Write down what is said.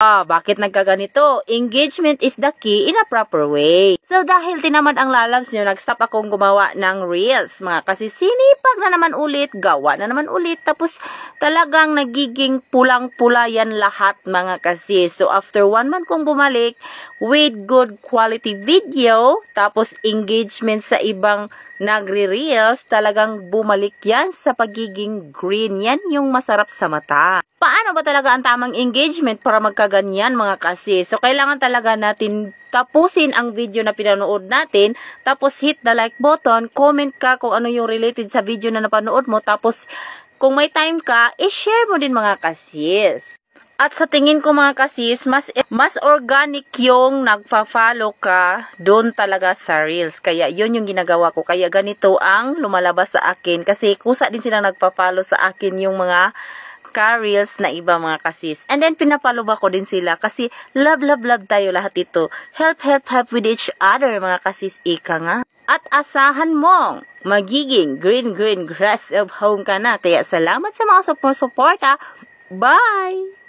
Bakit nagkaganito? Engagement is the key in a proper way. So, dahil tinamad ang lalabs nyo, nag-stop akong gumawa ng reels, mga kasi sinipag na naman ulit, gawa na naman ulit, tapos talagang nagiging pulang-pula yan lahat, mga kasi. So, after 1 month kong bumalik with good quality video, tapos engagement sa ibang nagre-reels, talagang bumalik yan sa pagiging green. Yan yung masarap sa mata. Paano ba talaga ang tamang engagement para magkaganyan, mga kasi? So, kailangan talaga natin tapusin ang video na pinanood natin, tapos hit the like button, comment ka kung ano yung related sa video na napanood mo, tapos kung may time ka, i-share mo din, mga kasis. At sa tingin ko, mga kasis, mas organic yung nagpa-follow ka doon talaga sa reels. Kaya yun yung ginagawa ko. Kaya ganito ang lumalabas sa akin. Kasi kusa din sila nagpa-follow sa akin yung mga ka-reels na iba, mga kasis. And then pinapalo ba ko din sila kasi love tayo lahat ito. Help with each other, mga kasis, ika nga. At asahan mong magiging green grass of home ka na. Kaya salamat sa mga support. Bye!